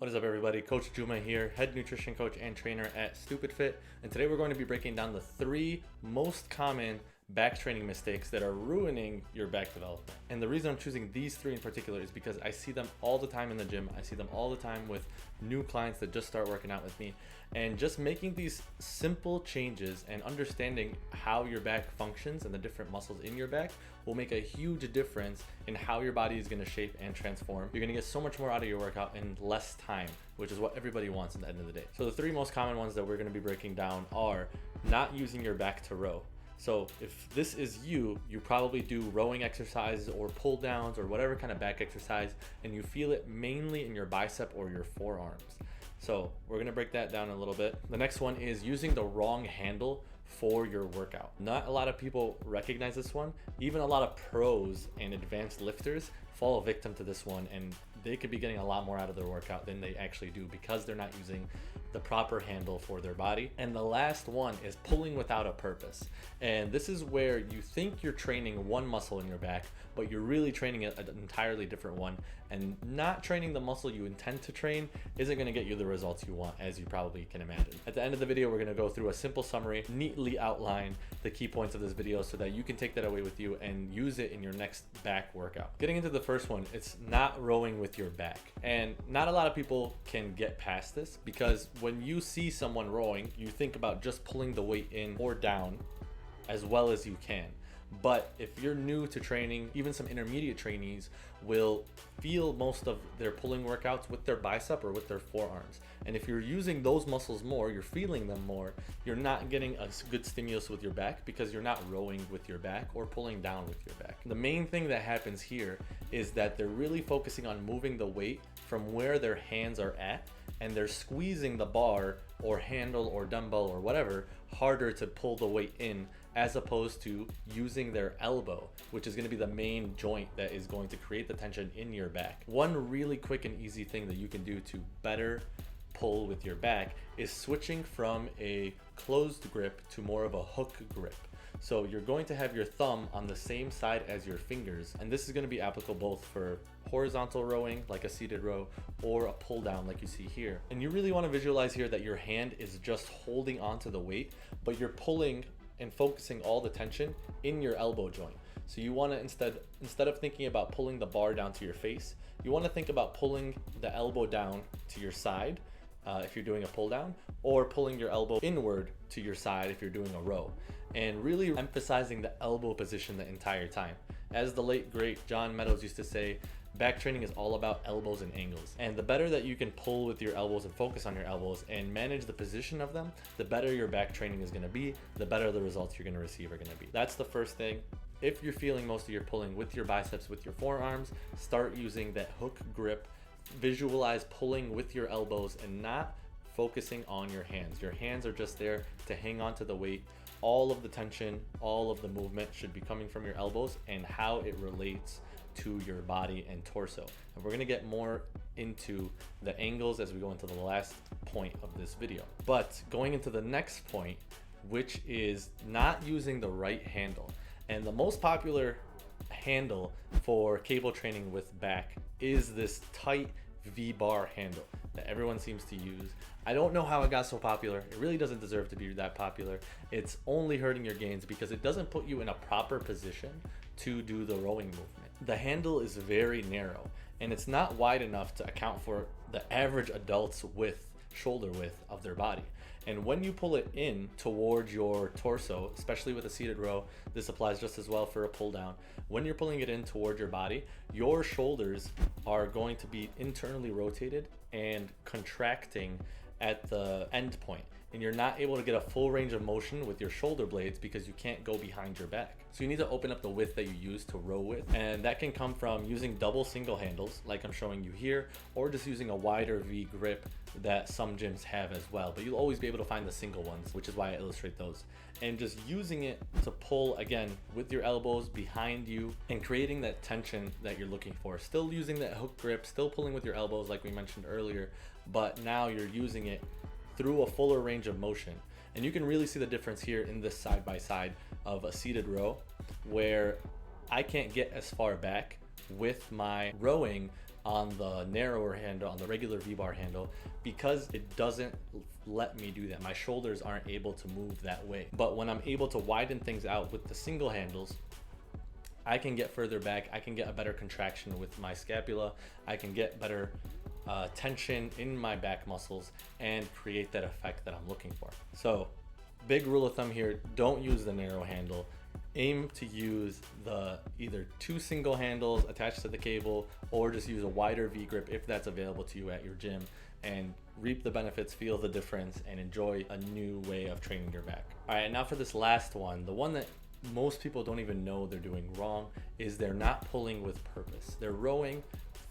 What is up, everybody? Coach Juma here, head nutrition coach and trainer at Stupid Fit, and today we're going to be breaking down the 3 most common back training mistakes that are ruining your back development. And the reason I'm choosing these 3 in particular is because I see them all the time in the gym. I see them all the time with new clients that just start working out with me. And just making these simple changes and understanding how your back functions and the different muscles in your back will make a huge difference in how your body is going to shape and transform. You're going to get so much more out of your workout in less time, which is what everybody wants at the end of the day. So the 3 most common ones that we're going to be breaking down are not using your back to row. So if this is you probably do rowing exercises or pull downs or whatever kind of back exercise, and you feel it mainly in your bicep or your forearms. So we're gonna break that down a little bit. The next one is using the wrong handle for your workout. Not a lot of people recognize this one. Even a lot of pros and advanced lifters fall victim to this one, and they could be getting a lot more out of their workout than they actually do because they're not using the proper handle for their body. And the last one is pulling without a purpose. And this is where you think you're training one muscle in your back, but you're really training an entirely different one, and not training the muscle you intend to train isn't going to get you the results you want, as you probably can imagine. At the end of the video, we're going to go through a simple summary, neatly outline the key points of this video so that you can take that away with you and use it in your next back workout. Getting into the first one, it's not rowing with your back. And not a lot of people can get past this, because when you see someone rowing, you think about just pulling the weight in or down as well as you can. But if you're new to training, even some intermediate trainees will feel most of their pulling workouts with their bicep or with their forearms. And if you're using those muscles more, you're feeling them more, you're not getting a good stimulus with your back because you're not rowing with your back or pulling down with your back. The main thing that happens here is that they're really focusing on moving the weight from where their hands are at, and they're squeezing the bar or handle or dumbbell or whatever harder to pull the weight in, as opposed to using their elbow, which is going to be the main joint that is going to create the tension in your back. One really quick and easy thing that you can do to better pull with your back is switching from a closed grip to more of a hook grip. So you're going to have your thumb on the same side as your fingers, and this is going to be applicable both for horizontal rowing, like a seated row, or a pull down like you see here. And you really want to visualize here that your hand is just holding onto the weight, but you're pulling and focusing all the tension in your elbow joint. So you want to instead of thinking about pulling the bar down to your face, you want to think about pulling the elbow down to your side if you're doing a pull down, or pulling your elbow inward to your side if you're doing a row, and really emphasizing the elbow position the entire time. As the late great John Meadows used to say, back training is all about elbows and angles. And the better that you can pull with your elbows and focus on your elbows and manage the position of them, the better your back training is going to be, the better the results you're going to receive are going to be. That's the first thing. If you're feeling most of your pulling with your biceps, with your forearms, start using that hook grip. Visualize pulling with your elbows and not focusing on your hands. Your hands are just there to hang on to the weight. All of the tension, all of the movement should be coming from your elbows and how it relates to your body and torso. And we're gonna get more into the angles as we go into the last point of this video. But going into the next point, which is not using the right handle. And the most popular handle for cable training with back is this tight VBar handle that everyone seems to use. I don't know how it got so popular. It really doesn't deserve to be that popular. It's only hurting your gains because it doesn't put you in a proper position to do the rowing movement. The handle is very narrow, and it's not wide enough to account for the average adult's shoulder width of their body. And when you pull it in towards your torso, especially with a seated row, this applies just as well for a pull down. When you're pulling it in toward your body, your shoulders are going to be internally rotated and contracting at the end point, and you're not able to get a full range of motion with your shoulder blades because you can't go behind your back. So you need to open up the width that you use to row with, and that can come from using double single handles like I'm showing you here, or just using a wider V grip that some gyms have as well, but you'll always be able to find the single ones, which is why I illustrate those. And just using it to pull, again, with your elbows behind you and creating that tension that you're looking for. Still using that hook grip, still pulling with your elbows like we mentioned earlier, but now you're using it through a fuller range of motion. And you can really see the difference here in this side by side of a seated row, where I can't get as far back with my rowing on the narrower handle, on the regular VBar handle, because it doesn't let me do that. My shoulders aren't able to move that way. But when I'm able to widen things out with the single handles, I can get further back. I can get a better contraction with my scapula. I can get better tension in my back muscles and create that effect that I'm looking for. So big rule of thumb here, don't use the narrow handle. Aim to use the either 2 single handles attached to the cable, or just use a wider V grip if that's available to you at your gym, and reap the benefits, feel the difference, and enjoy a new way of training your back. All right, now for this last one, the one that most people don't even know they're doing wrong, is they're not pulling with purpose. They're rowing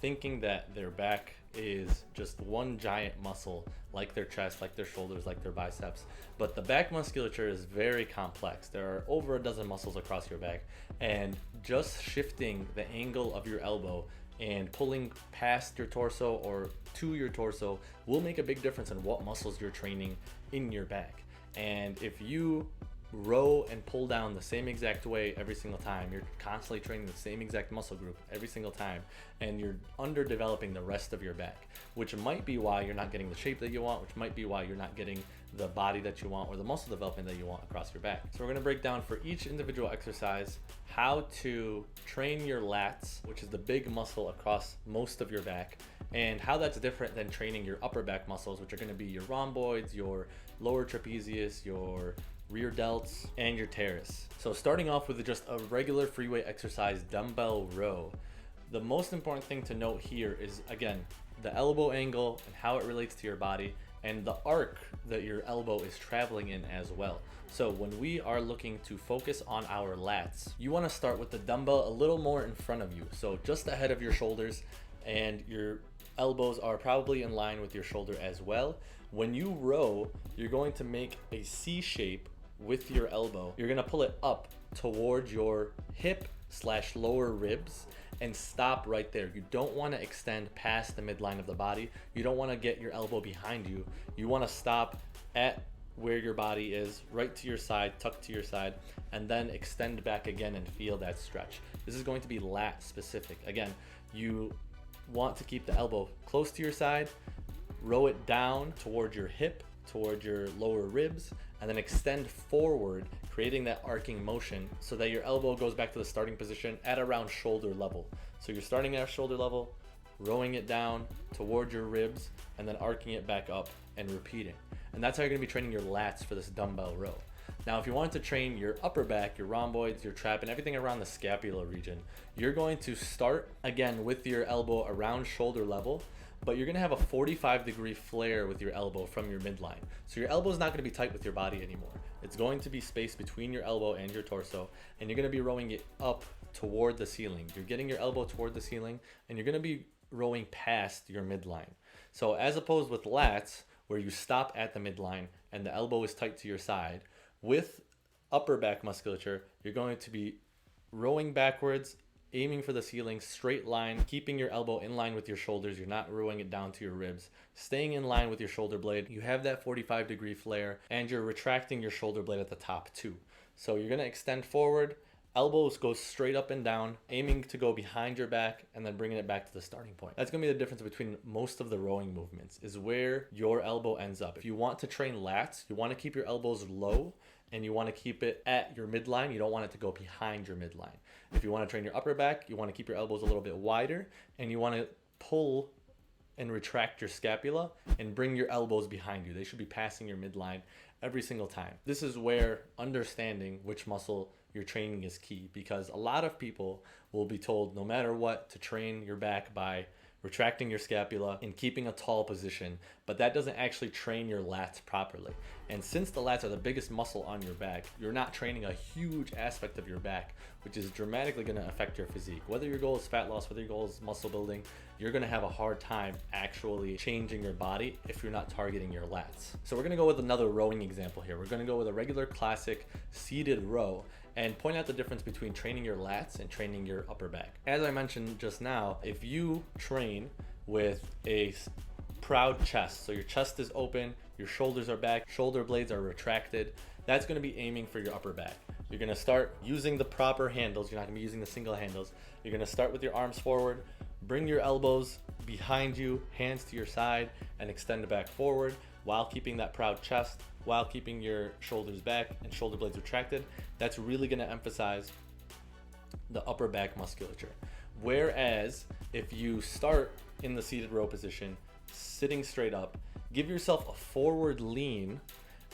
thinking that their back is just one giant muscle, like their chest, like their shoulders, like their biceps. But the back musculature is very complex. There are over a dozen muscles across your back, and just shifting the angle of your elbow and pulling past your torso or to your torso will make a big difference in what muscles you're training in your back. And if you row and pull down the same exact way every single time, you're constantly training the same exact muscle group every single time, and you're underdeveloping the rest of your back, which might be why you're not getting the shape that you want, which might be why you're not getting the body that you want or the muscle development that you want across your back. So we're going to break down for each individual exercise how to train your lats, which is the big muscle across most of your back, and how that's different than training your upper back muscles, which are going to be your rhomboids, your lower trapezius, your rear delts, and your teres. So starting off with just a regular free weight exercise, dumbbell row. The most important thing to note here is, again, the elbow angle and how it relates to your body, and the arc that your elbow is traveling in as well. So when we are looking to focus on our lats, you want to start with the dumbbell a little more in front of you, so just ahead of your shoulders, and your elbows are probably in line with your shoulder as well. When you row, you're going to make a C shape with your elbow. You're gonna pull it up towards your hip / lower ribs and stop right there. You don't want to extend past the midline of the body. You don't want to get your elbow behind you. You want to stop at where your body is, right to your side, tucked to your side, and then extend back again and feel that stretch. This is going to be lat specific. Again, you want to keep the elbow close to your side, row it down toward your hip, toward your lower ribs, and then extend forward, creating that arcing motion so that your elbow goes back to the starting position at around shoulder level. So you're starting at shoulder level, rowing it down toward your ribs, and then arcing it back up and repeating. And that's how you're gonna be training your lats for this dumbbell row. Now, if you want to train your upper back, your rhomboids, your trap, and everything around the scapula region, you're going to start again with your elbow around shoulder level, but you're gonna have a 45-degree flare with your elbow from your midline. So your elbow is not gonna be tight with your body anymore. It's going to be space between your elbow and your torso, and you're gonna be rowing it up toward the ceiling. You're getting your elbow toward the ceiling, and you're gonna be rowing past your midline. So as opposed with lats, where you stop at the midline and the elbow is tight to your side, with upper back musculature, you're going to be rowing backwards, aiming for the ceiling, straight line, keeping your elbow in line with your shoulders. You're not rowing it down to your ribs, staying in line with your shoulder blade. You have that 45-degree flare, and you're retracting your shoulder blade at the top too. So you're gonna extend forward, elbows go straight up and down, aiming to go behind your back, and then bringing it back to the starting point. That's gonna be the difference between most of the rowing movements, is where your elbow ends up. If you want to train lats, you wanna keep your elbows low, and you want to keep it at your midline. You don't want it to go behind your midline. If you want to train your upper back, you want to keep your elbows a little bit wider, and you want to pull and retract your scapula and bring your elbows behind you. They should be passing your midline every single time. This is where understanding which muscle you're training is key, because a lot of people will be told no matter what to train your back by retracting your scapula and keeping a tall position, but that doesn't actually train your lats properly. And since the lats are the biggest muscle on your back, you're not training a huge aspect of your back, which is dramatically gonna affect your physique. Whether your goal is fat loss, whether your goal is muscle building, you're gonna have a hard time actually changing your body if you're not targeting your lats. So we're gonna go with another rowing example here. We're gonna go with a regular classic seated row and point out the difference between training your lats and training your upper back. As I mentioned just now, if you train with a proud chest, so your chest is open, your shoulders are back, shoulder blades are retracted, that's gonna be aiming for your upper back. You're gonna start using the proper handles. You're not gonna be using the single handles. You're gonna start with your arms forward, Bring your elbows behind you, hands to your side, and extend back forward while keeping that proud chest, while keeping your shoulders back and shoulder blades retracted. That's really going to emphasize the upper back musculature. Whereas if you start in the seated row position, sitting straight up, give yourself a forward lean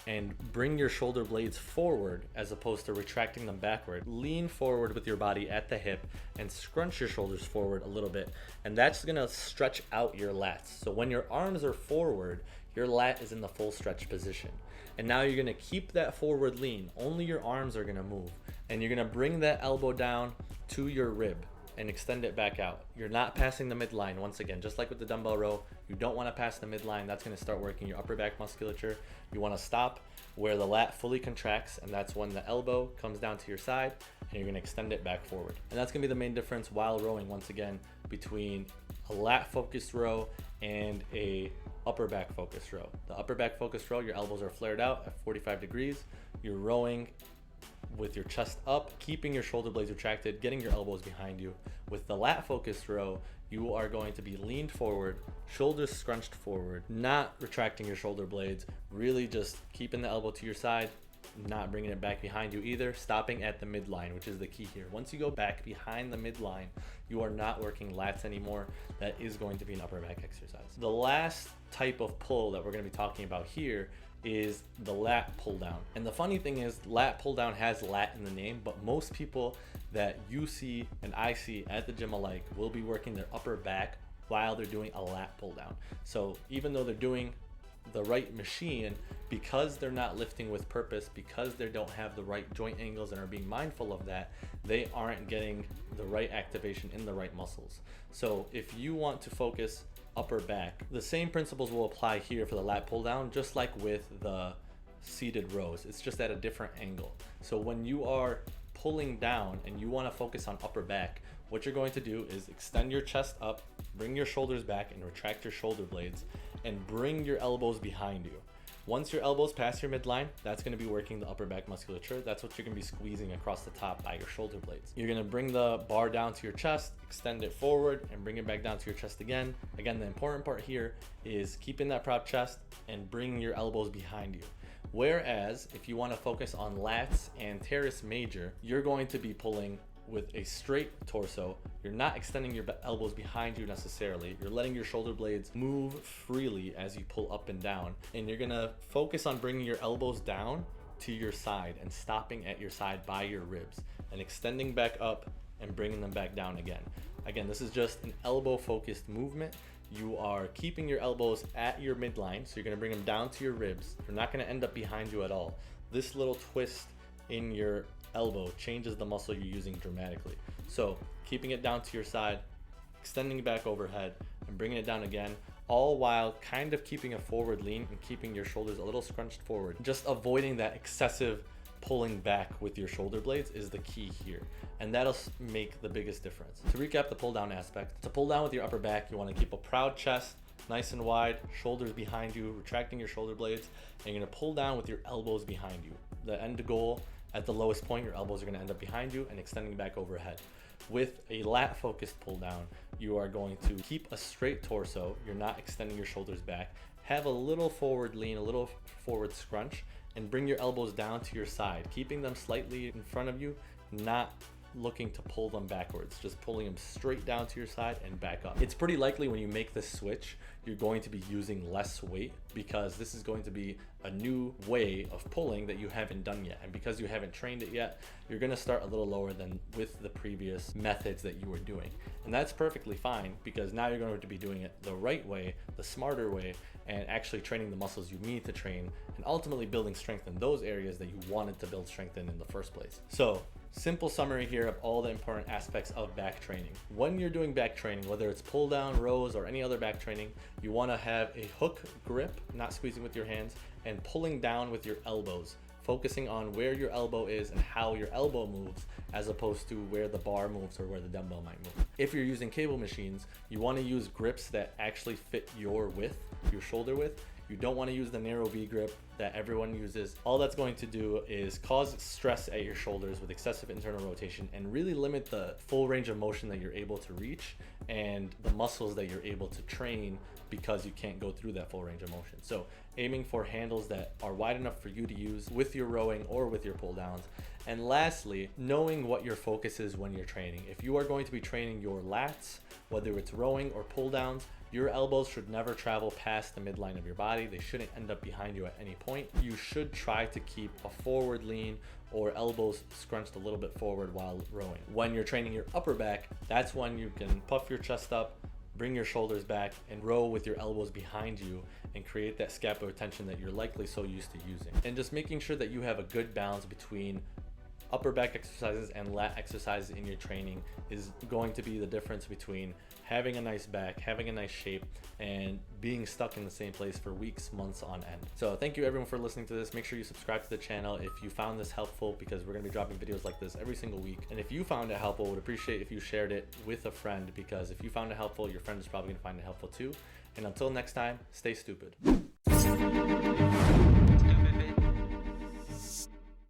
and bring your shoulder blades forward as opposed to retracting them backward. Lean forward with your body at the hip and scrunch your shoulders forward a little bit. And that's gonna stretch out your lats. So when your arms are forward, your lat is in the full stretch position. And now you're gonna keep that forward lean. Only your arms are gonna move. And you're gonna bring that elbow down to your rib and extend it back out. You're not passing the midline. Once again, just like with the dumbbell row, you don't want to pass the midline. That's going to start working your upper back musculature. You want to stop where the lat fully contracts, and that's when the elbow comes down to your side and you're going to extend it back forward. And that's going to be the main difference while rowing, once again, between a lat focused row and a upper back focused row. The upper back focused row, your elbows are flared out at 45 degrees. You're rowing with your chest up, keeping your shoulder blades retracted, getting your elbows behind you. With the lat focused row, you are going to be leaned forward, shoulders scrunched forward, not retracting your shoulder blades, really just keeping the elbow to your side, not bringing it back behind you either, stopping at the midline, which is the key here. Once you go back behind the midline, you are not working lats anymore. That is going to be an upper back exercise. The last type of pull that we're going to be talking about here is the lat pull down. And the funny thing is, lat pull down has lat in the name, but most people that you see and I see at the gym alike will be working their upper back while they're doing a lat pull down. So even though they're doing the right machine, because they're not lifting with purpose, because they don't have the right joint angles and are being mindful of that, they aren't getting the right activation in the right muscles. So if you want to focus upper back, the same principles will apply here for the lat pull down, just like with the seated rows. It's just at a different angle. So when you are pulling down and you want to focus on upper back, what you're going to do is extend your chest up, bring your shoulders back and retract your shoulder blades, and bring your elbows behind you. Once your elbows pass your midline, that's going to be working the upper back musculature. That's what you're going to be squeezing across the top by your shoulder blades. You're going to bring the bar down to your chest, extend it forward, and bring it back down to your chest again. Again, the important part here is keeping that proud chest and bringing your elbows behind you. Whereas if you want to focus on lats and teres major, you're going to be pulling with a straight torso. You're not extending your elbows behind you necessarily. You're letting your shoulder blades move freely as you pull up and down. And you're gonna focus on bringing your elbows down to your side and stopping at your side by your ribs and extending back up and bringing them back down again. Again, this is just an elbow focused movement. You are keeping your elbows at your midline, so you're gonna bring them down to your ribs. They're not gonna end up behind you at all. This little twist in your elbow changes the muscle you're using dramatically. So keeping it down to your side, extending it back overhead, and bringing it down again, all while kind of keeping a forward lean and keeping your shoulders a little scrunched forward. Just avoiding that excessive pulling back with your shoulder blades is the key here, and that'll make the biggest difference. To recap the pull down aspect, to pull down with your upper back, you want to keep a proud chest, nice and wide, shoulders behind you, retracting your shoulder blades, and you're going to pull down with your elbows behind you. The end goal, at the lowest point, your elbows are going to end up behind you and extending back overhead. With a lat focused pull down, you are going to keep a straight torso. You're not extending your shoulders back. Have a little forward lean, a little forward scrunch, and bring your elbows down to your side, keeping them slightly in front of you, not looking to pull them backwards, just pulling them straight down to your side and back up. It's pretty likely when you make this switch, you're going to be using less weight because this is going to be a new way of pulling that you haven't done yet. And because you haven't trained it yet, you're going to start a little lower than with the previous methods that you were doing. And that's perfectly fine because now you're going to be doing it the right way, the smarter way, and actually training the muscles you need to train and ultimately building strength in those areas that you wanted to build strength in the first place. So, simple summary here of all the important aspects of back training. When you're doing back training, whether it's pull down, rows, or any other back training, you want to have a hook grip, not squeezing with your hands, and pulling down with your elbows, focusing on where your elbow is and how your elbow moves as opposed to where the bar moves or where the dumbbell might move. If you're using cable machines, you want to use grips that actually fit your width, your shoulder width. You don't want to use the narrow V grip that everyone uses. All that's going to do is cause stress at your shoulders with excessive internal rotation and really limit the full range of motion that you're able to reach and the muscles that you're able to train because you can't go through that full range of motion. So aiming for handles that are wide enough for you to use with your rowing or with your pull downs. And lastly, knowing what your focus is when you're training. If you are going to be training your lats, whether it's rowing or pull downs, your elbows should never travel past the midline of your body. They shouldn't end up behind you at any point. You should try to keep a forward lean or elbows scrunched a little bit forward while rowing. When you're training your upper back, that's when you can puff your chest up, bring your shoulders back, and row with your elbows behind you and create that scapular tension that you're likely so used to using. And just making sure that you have a good balance between upper back exercises and lat exercises in your training is going to be the difference between having a nice back, having a nice shape, and being stuck in the same place for weeks, months on end. So thank you everyone for listening to this. Make sure you subscribe to the channel if you found this helpful, because we're gonna be dropping videos like this every single week. And if you found it helpful, would appreciate if you shared it with a friend, because if you found it helpful, your friend is probably gonna find it helpful too. And until next time, stay stupid.